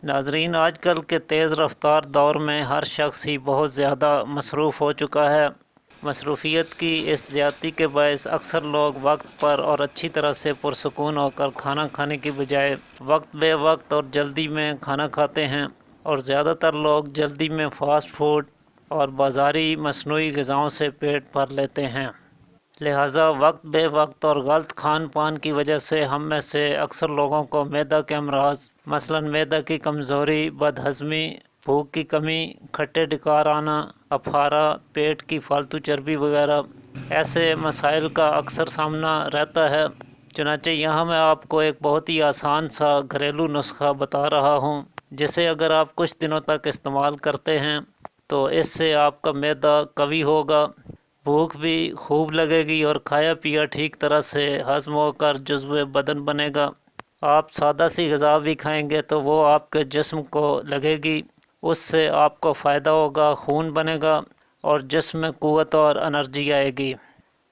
ناظرین، آج کل کے تیز رفتار دور میں ہر شخص ہی بہت زیادہ مصروف ہو چکا ہے۔ مصروفیت کی اس زیادتی کے باعث اکثر لوگ وقت پر اور اچھی طرح سے پرسکون ہو کر کھانا کھانے کی بجائے وقت بے وقت اور جلدی میں کھانا کھاتے ہیں، اور زیادہ تر لوگ جلدی میں فاسٹ فوڈ اور بازاری مصنوعی غذاؤں سے پیٹ بھر لیتے ہیں۔ لہٰذا وقت بے وقت اور غلط کھان پان کی وجہ سے ہم میں سے اکثر لوگوں کو معدہ کے امراض، مثلاً معدہ کی کمزوری، بد ہضمی، بھوک کی کمی، کھٹے ڈکار آنا، اپھارا، پیٹ کی فالتو چربی وغیرہ ایسے مسائل کا اکثر سامنا رہتا ہے۔ چنانچہ یہاں میں آپ کو ایک بہت ہی آسان سا گھریلو نسخہ بتا رہا ہوں، جسے اگر آپ کچھ دنوں تک استعمال کرتے ہیں تو اس سے آپ کا معدہ قوی ہوگا، بھوک بھی خوب لگے گی اور کھایا پیا ٹھیک طرح سے ہضم ہو کر جزو بدن بنے گا۔ آپ سادہ سی غذا بھی کھائیں گے تو وہ آپ کے جسم کو لگے گی، اس سے آپ کو فائدہ ہوگا، خون بنے گا اور جسم میں قوت اور انرجی آئے گی۔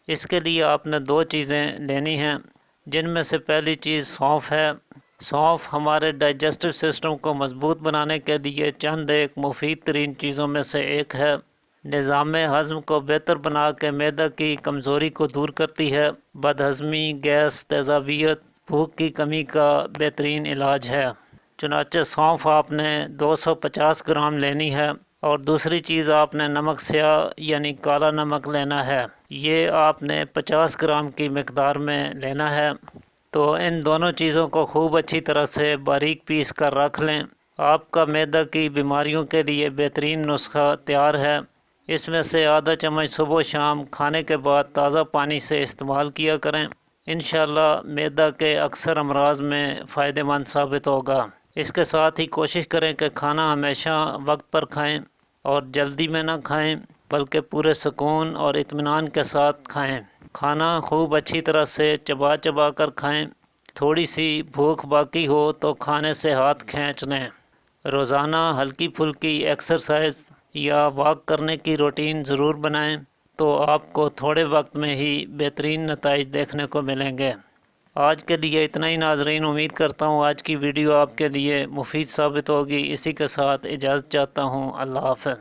اس کے لیے آپ نے دو چیزیں لینی ہیں، جن میں سے پہلی چیز سونف ہے۔ سونف ہمارے ڈائجسٹو سسٹم کو مضبوط بنانے کے لیے چند ایک مفید ترین چیزوں میں سے ایک ہے۔ نظام ہضم کو بہتر بنا کے معدہ کی کمزوری کو دور کرتی ہے۔ بد ہضمی، گیس، تیزابیت، بھوک کی کمی کا بہترین علاج ہے۔ چنانچہ سونف آپ نے 250 گرام لینی ہے، اور دوسری چیز آپ نے نمک سیاہ یعنی کالا نمک لینا ہے، یہ آپ نے 50 گرام کی مقدار میں لینا ہے۔ تو ان دونوں چیزوں کو خوب اچھی طرح سے باریک پیس کر رکھ لیں۔ آپ کا معدہ کی بیماریوں کے لیے بہترین نسخہ تیار ہے۔ اس میں سے آدھا چمچ صبح و شام کھانے کے بعد تازہ پانی سے استعمال کیا کریں، انشاءاللہ معدہ کے اکثر امراض میں فائدہ مند ثابت ہوگا۔ اس کے ساتھ ہی کوشش کریں کہ کھانا ہمیشہ وقت پر کھائیں اور جلدی میں نہ کھائیں، بلکہ پورے سکون اور اطمینان کے ساتھ کھائیں۔ کھانا خوب اچھی طرح سے چبا چبا کر کھائیں۔ تھوڑی سی بھوک باقی ہو تو کھانے سے ہاتھ کھینچ لیں۔ روزانہ ہلکی پھلکی ایکسرسائز یا واک کرنے کی روٹین ضرور بنائیں، تو آپ کو تھوڑے وقت میں ہی بہترین نتائج دیکھنے کو ملیں گے۔ آج کے لیے اتنا ہی ناظرین، امید کرتا ہوں آج کی ویڈیو آپ کے لیے مفید ثابت ہوگی۔ اسی کے ساتھ اجازت چاہتا ہوں، اللہ حافظ۔